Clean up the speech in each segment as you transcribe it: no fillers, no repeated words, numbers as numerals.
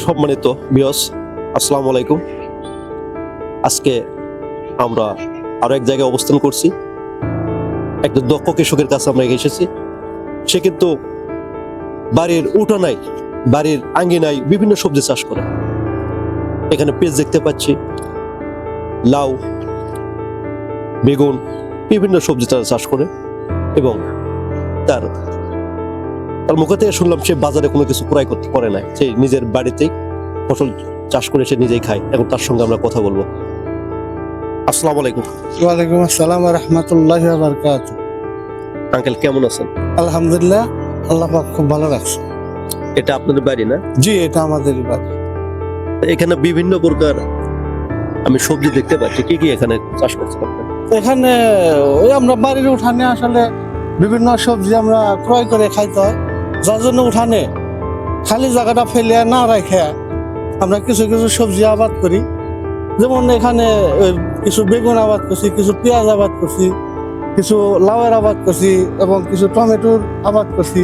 সম্মানিত ভিউয়ার্স, আসসালামু আলাইকুম। আজকে আমরা আরো এক জায়গায় অবস্থান করছি। একটা দক্ষ কৃষকের কাছে আমরা এসেছি। সে কিন্তু বাড়ির উঠানায়, বাড়ির আঙ্গিনায় বিভিন্ন সবজি চাষ করে। এখানে পেঁয়াজ দেখতে পাচ্ছি, লাউ, বেগুন, বিভিন্ন সবজি তারা চাষ করে এবং তার মুখ থেকে শুনলাম সে বাজারে কোনো কিছু ক্রয় করতে পারে না, সে নিজের বাড়িতেই ফসল চাষ করে সে নিজেই খায়। এখন তার সঙ্গে আমরা কথা বলবো। আসসালামু আলাইকুম। ওয়ালাইকুম আসসালাম ওয়া রাহমাতুল্লাহি ওয়া বারাকাতুহু। আঙ্কেল কেমন আছেন? আলহামদুলিল্লাহ, আল্লাহ পাক খুব ভালো রাখছে। এটা আপনাদের বাড়ি না? জি, এটা আমাদের বাড়ি। এখানে বিভিন্ন প্রকার আমি সবজি দেখতে পাচ্ছি, কি কি এখানে চাষ করছেন আপনারা? এখানে ওই আমরা বাড়ির উঠানে আসলে বিভিন্ন সবজি আমরা ক্রয় করে খাইতে হয়, যার জন্য উঠানে খালি জায়গাটা ফেলে না রেখে আমরা কিছু কিছু সবজি আবাদ করি। যেমন এখানে কিছু বেগুন আবাদ করছি, কিছু পেঁয়াজ আবাদ করছি, কিছু লাউয়ের আবাদ করছি এবং কিছু টমেটোর আবাদ করছি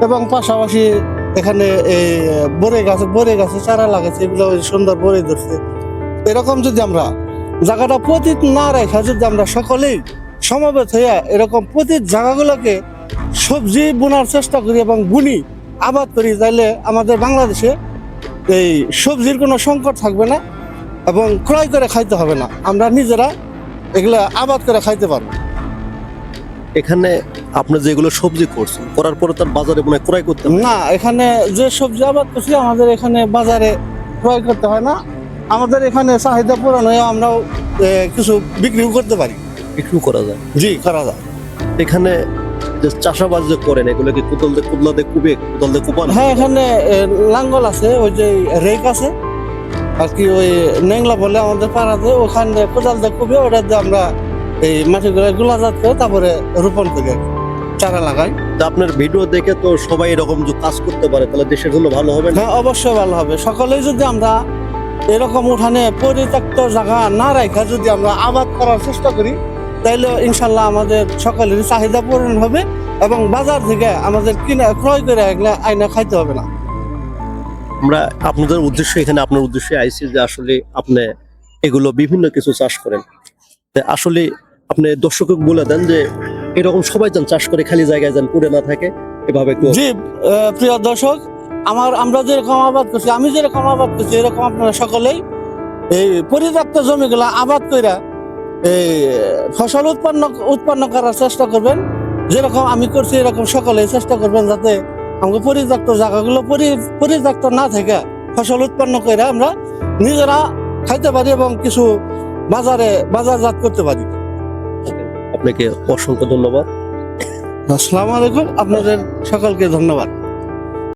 এবং পাশাপাশি এখানে এই বড়ই গাছে চারা লাগাচ্ছে, এগুলো সুন্দর বড়ই ধরছে। এরকম যদি আমরা জায়গাটা পতিত না রেখে যদি আমরা সকলেই সমবেত হইয়া এরকম পতিত জায়গাগুলোকে সবজি বোনার চেষ্টা করি এবং বুনি আবাদ করি, তাইলে আমাদের বাংলাদেশে এই সবজির কোনো সংকট থাকবে না এবং ক্রয় করে খাইতে হবে না, আমরা নিজেরা এগুলা আবাদ করে খাইতে পারবো। এখানে আপনি যেগুলো সবজি করছেন, করার পরে তার বাজারে মনে হয় ক্রয় করতে হবে না, এখানে যে সবজি আবাদ করছি আমাদের এখানে বাজারে ক্রয় করতে হয় না, আমাদের এখানে চাহিদা পূরণ হয়ে আমরাও কিছু বিক্রিও করতে পারি। বিক্রি করা যায়। জি, করা যায়। এখানে যে চাষাবাদ যে করেন, এগুলো কি কোদাল দিয়ে কুবে, কোদাল দিয়ে কুপান? হ্যাঁ, এখানে লাঙ্গল আছে, ওই যে রেক আছে আর কি, ওই নেংলা বলে আমাদের পাড়াতে, ওখানে কোদাল দিয়ে কুবে, ওটা দিয়ে আমরা এই মাটিগুলো গুলাজাত করে তারপরে রোপণ করি আর কি, চারা লাগাই। তা আপনার ভিডিও দেখে তো সবাই এরকম যে কাজ করতে পারে, তাহলে দেশের জন্য ভালো হবে না? হ্যাঁ, অবশ্যই ভালো হবে। সকলেই যদি আমরা এরকম উঠানে পরিত্যক্ত জায়গা না রাখা যদি আমরা আবাদ করার চেষ্টা করি, তাইলে ইনশাল্লাহ আমাদের সকলেরই চাহিদা পূরণ হবে এবং বাজার থেকে আমাদের কিনে ক্রয় করে আইনা খাইতে হবে না। আমরা আপনাদের উদ্দেশ্য, এখানে আপনার উদ্দেশ্যে আইছি যে আসলে আপনি এগুলো বিভিন্ন কিছু চাষ করেন। তা আসলে আপনি দর্শককে বলে দেন যে এরকম সবাই যেন চাষ করে, খালি জায়গায় যেন পড়ে না থাকে, এভাবে একটু। জি, প্রিয় দর্শক, আমরা যেরকম আবাদ করছি, আমি যেরকম আবাদ করছি, এরকম আপনারা সকলেই এই পরিত্যক্ত জমিগুলা আবাদ কইরা এই ফসল উৎপন্ন করার চেষ্টা করবেন। যেরকম আমি করছি এরকম সকলেই চেষ্টা করবেন, যাতে আমাকে পরিত্যক্ত জায়গাগুলো পরিত্যক্ত না থেকে ফসল উৎপন্ন করে আমরা নিজেরা খাইতে পারি এবং কিছু বাজারজাত করতে পারি। আপনাকে অসংখ্য ধন্যবাদ। আসসালামু আলাইকুম, আপনাদের সকলকে ধন্যবাদ।